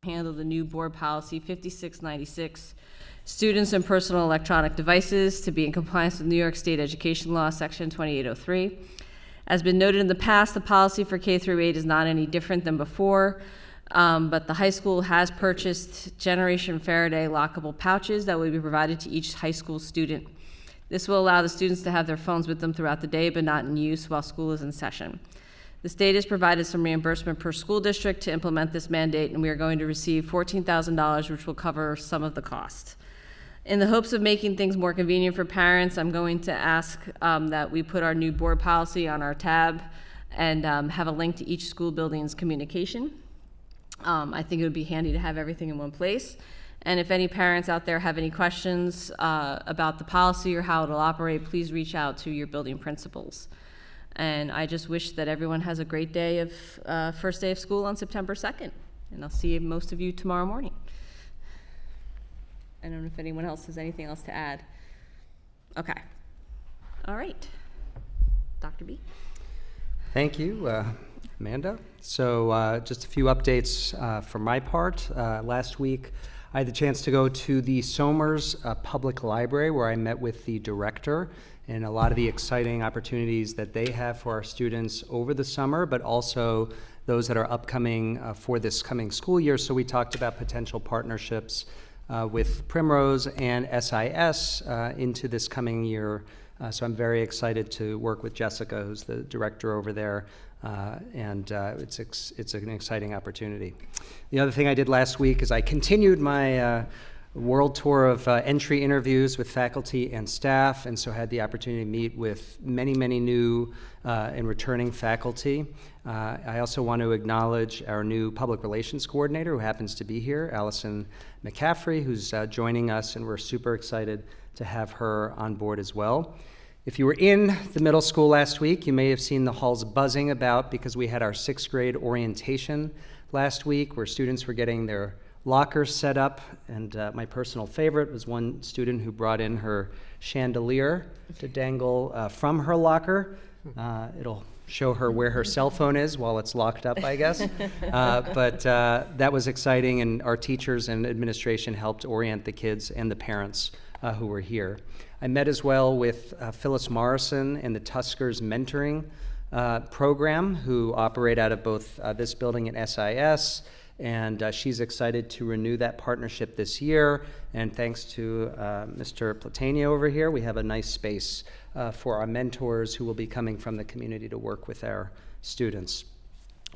handle the new board policy 5696, students and personal electronic devices, to be in compliance with New York State Education Law, Section 2803. As been noted in the past, the policy for K through 8 is not any different than before, but the high school has purchased Generation Faraday lockable pouches that will be provided to each high school student. This will allow the students to have their phones with them throughout the day, but not in use while school is in session. The state has provided some reimbursement per school district to implement this mandate, and we are going to receive $14,000, which will cover some of the cost. In the hopes of making things more convenient for parents, I'm going to ask that we put our new board policy on our tab and have a link to each school building's communication. I think it would be handy to have everything in one place. And if any parents out there have any questions about the policy or how it'll operate, please reach out to your building principals. And I just wish that everyone has a great day of first day of school on September 2nd. And I'll see most of you tomorrow morning. I don't know if anyone else has anything else to add. Okay. All right. Dr. B. Thank you, Amanda. So just a few updates from my part. Last week, I had the chance to go to the Somers Public Library, where I met with the director and a lot of the exciting opportunities that they have for our students over the summer, but also those that are upcoming for this coming school year. So we talked about potential partnerships with Primrose and SIS into this coming year. So I'm very excited to work with Jessica, who's the director over there, and it's an exciting opportunity. The other thing I did last week is I continued my world tour of entry interviews with faculty and staff, and so had the opportunity to meet with many, many new and returning faculty. I also want to acknowledge our new public relations coordinator, who happens to be here, Allison McCaffrey, who's joining us, and we're super excited to have her on board as well. If you were in the middle school last week, you may have seen the halls buzzing about because we had our 6th grade orientation last week, where students were getting their lockers set up, and my personal favorite was one student who brought in her chandelier to dangle from her locker. It'll show her where her cell phone is while it's locked up, I guess. But that was exciting, and our teachers and administration helped orient the kids and the parents who were here. I met as well with Phyllis Morrison and the Tuskers Mentoring program, who operate out of both this building and SIS. And she's excited to renew that partnership this year. And thanks to Mr. Platania over here, we have a nice space for our mentors who will be coming from the community to work with our students.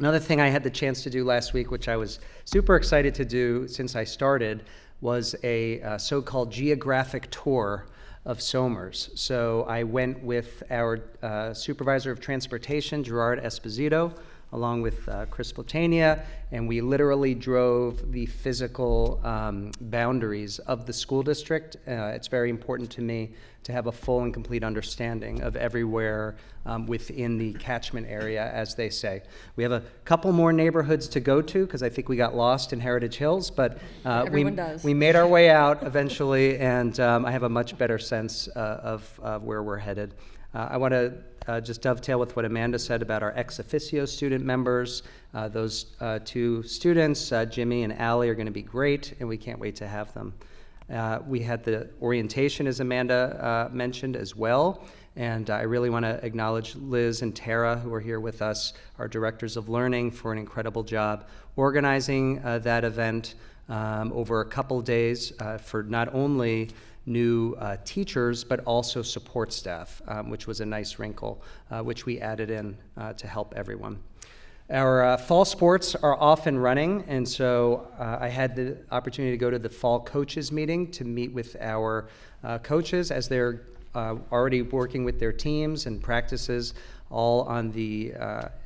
Another thing I had the chance to do last week, which I was super excited to do since I started, was a so-called geographic tour of Somers. So I went with our supervisor of transportation, Gerard Esposito, along with Chris Platania, and we literally drove the physical boundaries of the school district. It's very important to me to have a full and complete understanding of everywhere within the catchment area, as they say. We have a couple more neighborhoods to go to, because I think we got lost in Heritage Hills, but we made our way out eventually, and I have a much better sense of where we're headed. I want to just dovetail with what Amanda said about our ex officio student members. Those 2 students, Jimmy and Allie, are going to be great, and we can't wait to have them. We had the orientation, as Amanda mentioned, as well, and I really want to acknowledge Liz and Tara, who are here with us, our directors of learning, for an incredible job organizing that event over a couple days for not only new teachers, but also support staff, which was a nice wrinkle, which we added in to help everyone. Our fall sports are off and running, and so I had the opportunity to go to the fall coaches meeting to meet with our coaches as they're already working with their teams and practices all on the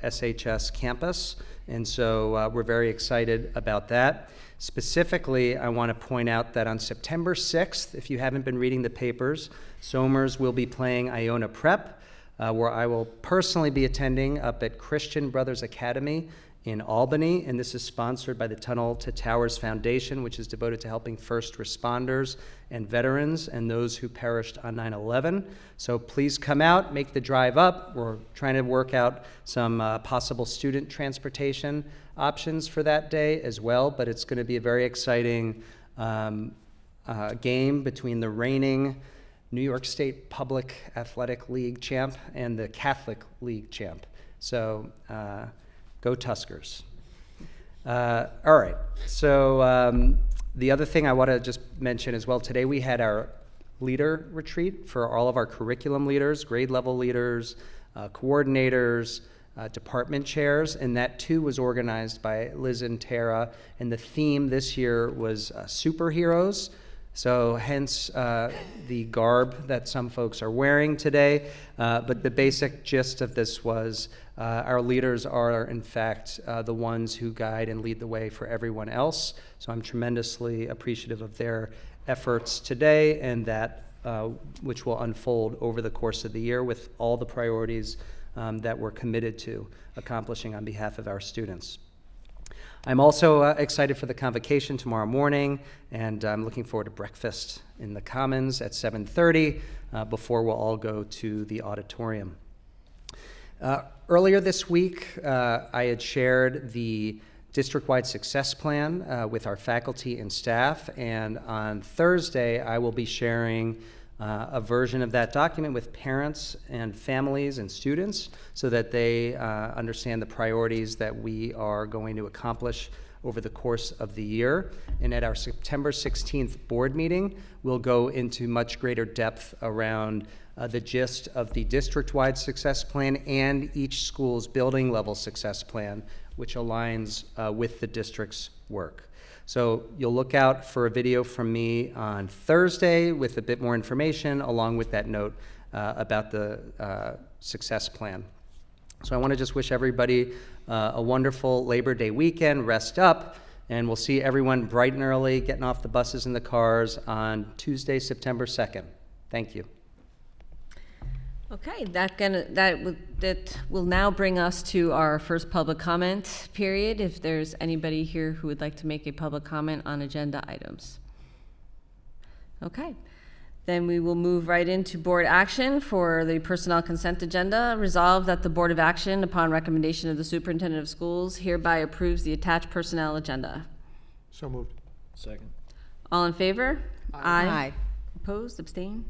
SHS campus, and so we're very excited about that. Specifically, I want to point out that on September 6th, if you haven't been reading the papers, Somers will be playing Iona Prep, where I will personally be attending up at Christian Brothers Academy in Albany, and this is sponsored by the Tunnel to Towers Foundation, which is devoted to helping first responders and veterans and those who perished on 9/11. So please come out, make the drive up. We're trying to work out some possible student transportation options for that day as well, but it's going to be a very exciting game between the reigning New York State Public Athletic League champ and the Catholic League champ. So go Tuskers. All right, so the other thing I want to just mention as well, today we had our leader retreat for all of our curriculum leaders, grade level leaders, coordinators, department chairs, and that too was organized by Liz and Tara, and the theme this year was superheroes. So hence the garb that some folks are wearing today. But the basic gist of this was our leaders are, in fact, the ones who guide and lead the way for everyone else. So I'm tremendously appreciative of their efforts today and that which will unfold over the course of the year with all the priorities that we're committed to accomplishing on behalf of our students. I'm also excited for the convocation tomorrow morning, and I'm looking forward to breakfast in the Commons at 7:30 before we'll all go to the auditorium. Earlier this week, I had shared the district-wide success plan with our faculty and staff, and on Thursday, I will be sharing a version of that document with parents and families and students so that they understand the priorities that we are going to accomplish over the course of the year. And at our September 16th board meeting, we'll go into much greater depth around the gist of the district-wide success plan and each school's building level success plan, which aligns with the district's work. So you'll look out for a video from me on Thursday with a bit more information along with that note about the success plan. So I want to just wish everybody a wonderful Labor Day weekend, rest up, and we'll see everyone bright and early getting off the buses and the cars on Tuesday, September 2nd. Thank you. Okay, that will now bring us to our first public comment period. If there's anybody here who would like to make a public comment on agenda items. Okay, then we will move right into board action for the personnel consent agenda. Resolved that the Board of Action, upon recommendation of the Superintendent of Schools, hereby approves the attached personnel agenda. So moved. Second. All in favor? Aye. Opposed, abstained?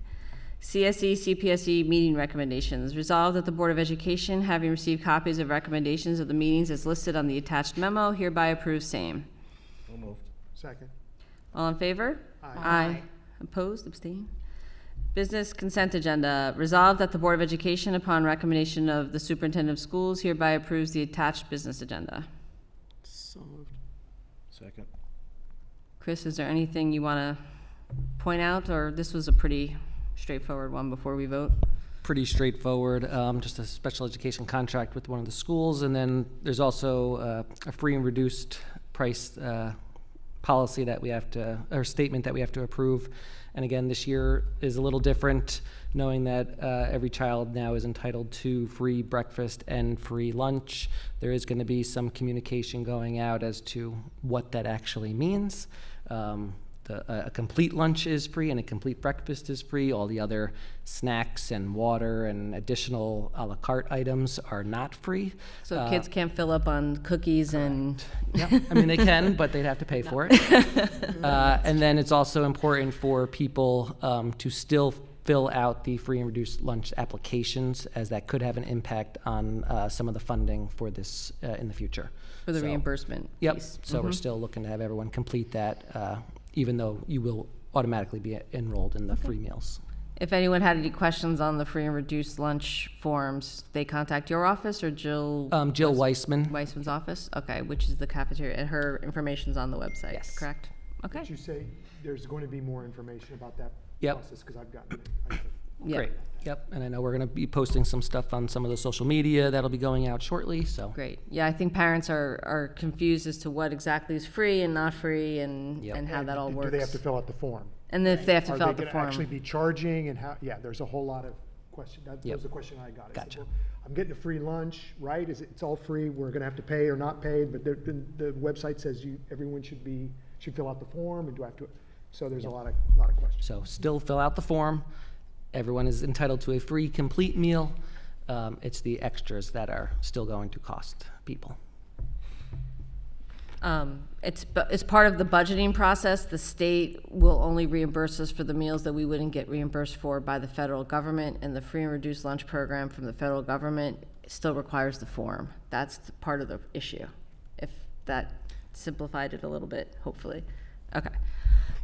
CSE, CPSE meeting recommendations. Resolved that the Board of Education, having received copies of recommendations of the meetings as listed on the attached memo, hereby approves same. So moved. Second. All in favor? Aye. Opposed, abstained? Business consent agenda. Resolved that the Board of Education, upon recommendation of the Superintendent of Schools, hereby approves the attached business agenda. So moved. Second. Chris, is there anything you want to point out, or this was a pretty straightforward one before we vote? Pretty straightforward, just a special education contract with one of the schools, and then there's also a free and reduced price policy that we have to, or statement that we have to approve. And again, this year is a little different, knowing that every child now is entitled to free breakfast and free lunch. There is going to be some communication going out as to what that actually means. A complete lunch is free and a complete breakfast is free. All the other snacks and water and additional a la carte items are not free. So kids can't fill up on cookies and... Yeah, I mean, they can, but they'd have to pay for it. And then it's also important for people to still fill out the free and reduced lunch applications, as that could have an impact on some of the funding for this in the future. For the So, reimbursement Yep, piece. so we're still looking to have everyone complete that, even though you will automatically be enrolled in the free meals. If anyone had any questions on the free and reduced lunch forms, they contact your office or Jill Jill Weissman. Weissman's office? Okay, which is the cafeteria, and her information's on the website, Yes. correct? Okay, Did you say there's going to be more information about that Yep. process? Because I've gotten it. yeah, Great. Yep, and I know we're going to be posting some stuff on some of the social media that'll be going out shortly, so. great. Yeah, I think parents are confused as to what exactly is free and not free and, Yep. and how that all And works. Do they have to fill out the form? And if they have to Are fill they out the going to form. actually be charging and how, yeah, there's a whole lot of question. That Yep. was the question I got. I said, Gotcha. well, I'm getting a free lunch, right? It's all free, we're gonna have to pay or not pay, but the website says everyone should fill out the form, and do I have to, so there's a lot of questions. So still fill out the form. Everyone is entitled to a free, complete meal. It's the extras that are still going to cost people. It's part of the budgeting process. The state will only reimburse us for the meals that we wouldn't get reimbursed for by the federal government, and the free and reduced lunch program from the federal government still requires the form. That's part of the issue, if that simplified it a little bit, hopefully. Okay.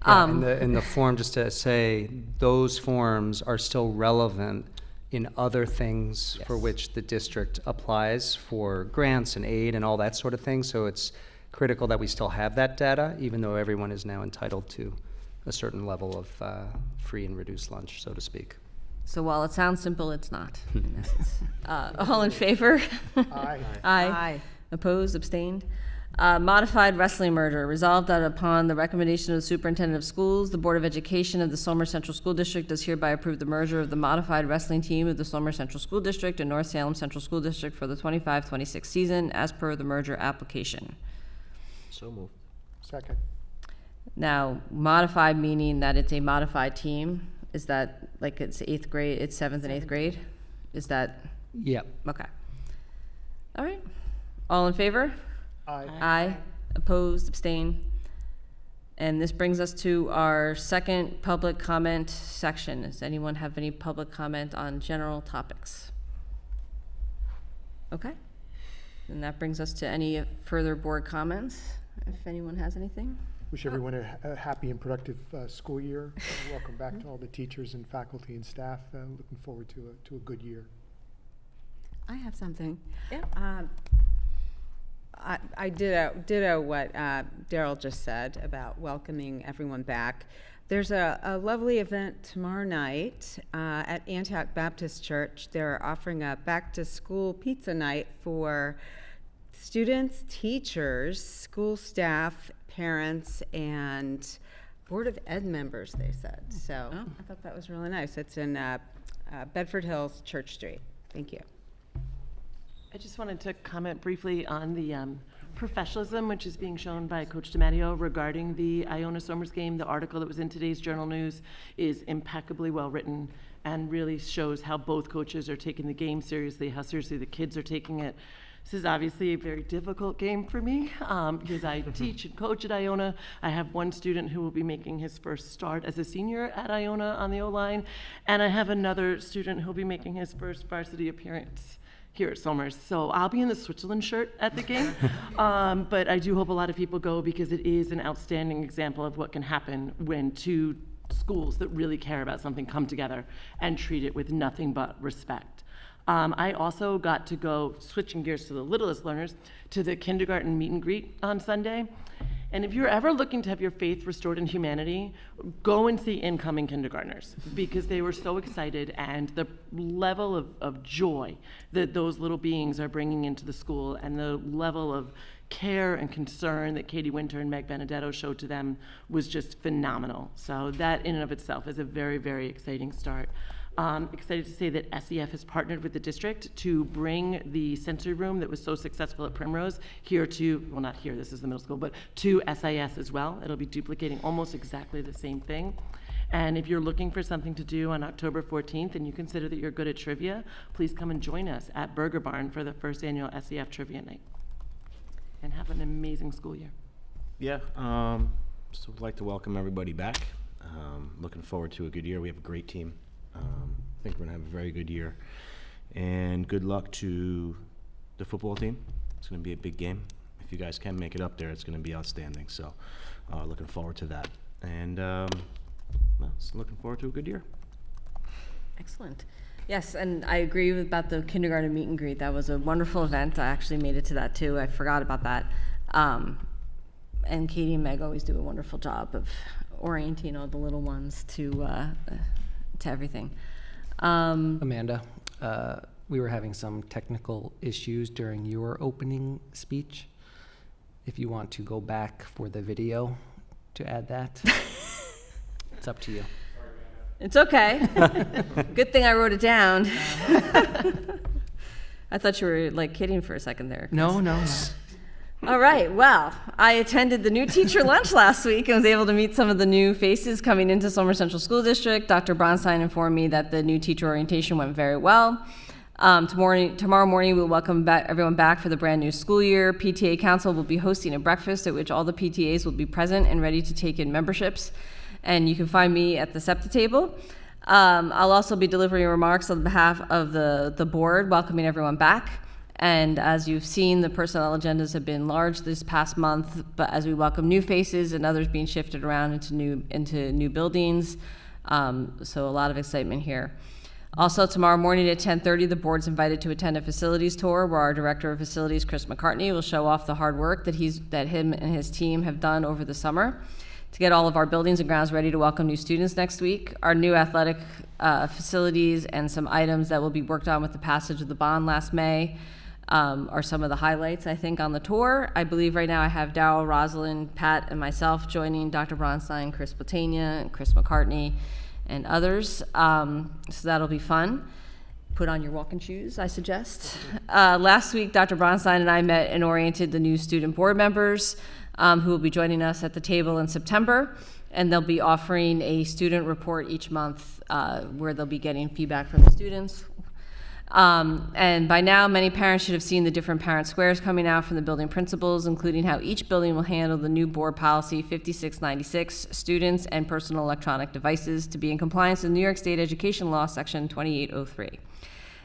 Yeah, in the form, just to say, those forms are still relevant in other things for Yes. which the district applies for grants and aid and all that sort of thing. So it's critical that we still have that data, even though everyone is now entitled to a certain level of free and reduced lunch, so to speak. So while it sounds simple, it's not, in essence. All in favor? Aye. Aye. Opposed, abstained? Modified wrestling merger. Resolved that upon the recommendation of the superintendent of schools, the Board of Education of the Somers Central School District does hereby approve the merger of the modified wrestling team of the Somers Central School District and North Salem Central School District for the 25-26 season as per the merger application. So moved. Second. Now, modified meaning that it's a modified team. Is that like it's 8th grade, it's 7th and 8th grade? Is that, Yep. okay. All right. All in favor? Aye. Aye. Opposed, abstain. And this brings us to our second public comment section. Does anyone have any public comment on general topics? Okay. And that brings us to any further board comments, if anyone has anything. Wish everyone a happy and productive school year. Welcome back to all the teachers and faculty and staff. Looking forward to a good year. I have something. Yeah. I ditto what Daryl just said about welcoming everyone back. There's a lovely event tomorrow night at Antioch Baptist Church. They're offering a back-to-school pizza night for students, teachers, school staff, parents, and Board of Ed members, they said. So I thought that was really nice. It's in Bedford Hills, Church Street. Thank you. I just wanted to comment briefly on the professionalism which is being shown by Coach DiMatteo regarding the Iona Somers game. The article that was in today's Journal News is impeccably well written and really shows how both coaches are taking the game seriously, how seriously the kids are taking it. This is obviously a very difficult game for me because I teach and coach at Iona. I have one student who will be making his first start as a senior at Iona on the O-line, and I have another student who will be making his first varsity appearance here at Somers. So I'll be in the Switzerland shirt at the game, but I do hope a lot of people go because it is an outstanding example of what can happen when two schools that really care about something come together and treat it with nothing but respect. I also got to go, switching gears to the littlest learners, to the kindergarten meet and greet on Sunday. And if you're ever looking to have your faith restored in humanity, go and see incoming kindergartners because they were so excited, and the level of joy that those little beings are bringing into the school and the level of care and concern that Katie Winter and Meg Benedetto showed to them was just phenomenal. So that in and of itself is a very, very exciting start. Excited to say that SEF has partnered with the district to bring the sensory room that was so successful at Primrose here to, well, not here, this is the middle school, but to SIS as well. It'll be duplicating almost exactly the same thing. And if you're looking for something to do on October 14th and you consider that you're good at trivia, please come and join us at Burger Barn for the first annual SEF Trivia Night. And have an amazing school year. Yeah, so would like to welcome everybody back. Looking forward to a good year. We have a great team. I think we're gonna have a very good year. And good luck to the football team. It's gonna be a big game. If you guys can make it up there, it's gonna be outstanding. So looking forward to that. And looking forward to a good year. Excellent. Yes, and I agree about the kindergarten meet and greet. That was a wonderful event. I actually made it to that too. I forgot about that. And Katie and Meg always do a wonderful job of orienting all the little ones to everything. Amanda, we were having some technical issues during your opening speech. If you want to go back for the video to add that, it's up to you. It's okay. Good thing I wrote it down. I thought you were like kidding for a second there. No, no, no. All right, well, I attended the new teacher lunch last week and was able to meet some of the new faces coming into Somers Central School District. Dr. Bronstein informed me that the new teacher orientation went very well. Tomorrow morning, we'll welcome everyone back for the brand new school year. PTA Council will be hosting a breakfast at which all the PTAs will be present and ready to take in memberships. And you can find me at the SEPTA table. I'll also be delivering remarks on behalf of the board, welcoming everyone back. And as you've seen, the personnel agendas have been large this past month, but as we welcome new faces and others being shifted around into new buildings, so a lot of excitement here. Also, tomorrow morning at 10:30, the board's invited to attend a facilities tour where our Director of Facilities, Chris McCartney, will show off the hard work that him and his team have done over the summer to get all of our buildings and grounds ready to welcome new students next week. Our new athletic facilities and some items that will be worked on with the passage of the bond last May are some of the highlights, I think, on the tour. I believe right now I have Darryl, Rosalind, Pat, and myself joining Dr. Bronstein, Chris Platania, and Chris McCartney, and others. So that'll be fun. Put on your walking shoes, I suggest. Last week, Dr. Bronstein and I met and oriented the new student board members who will be joining us at the table in September. And they'll be offering a student report each month where they'll be getting feedback from the students. And by now, many parents should have seen the different parent squares coming out from the building principals, including how each building will handle the new board policy 5696, students and personal electronic devices, to be in compliance with New York State Education Law, Section 2803.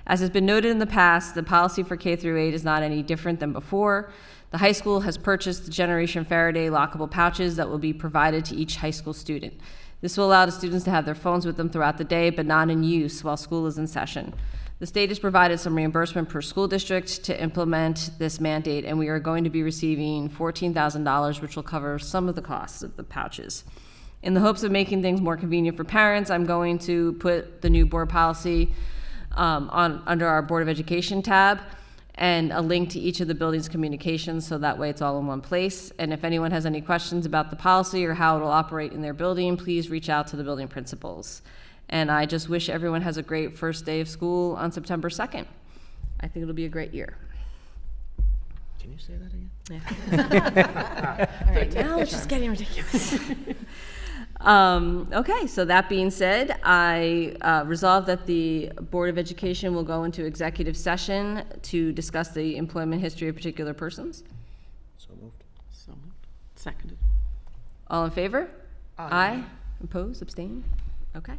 As has been noted in the past, the policy for K through 8 is not any different than before. The high school has purchased the Generation Faraday lockable pouches that will be provided to each high school student. This will allow the students to have their phones with them throughout the day, but not in use while school is in session. The state has provided some reimbursement per school district to implement this mandate, and we are going to be receiving $14,000, which will cover some of the costs of the pouches. In the hopes of making things more convenient for parents, I'm going to put the new board policy under our Board of Education tab and a link to each of the building's communications, so that way it's all in one place. And if anyone has any questions about the policy or how it will operate in their building, please reach out to the building principals. And I just wish everyone has a great first day of school on September 2nd. I think it'll be a great year. Can you say that again? Yeah. All right, now it's just getting ridiculous. Okay, so that being said, I resolve that the Board of Education will go into executive session to discuss the employment history of particular persons. So moved. So moved. Seconded. All in favor? Aye. Oppose, abstain? Okay.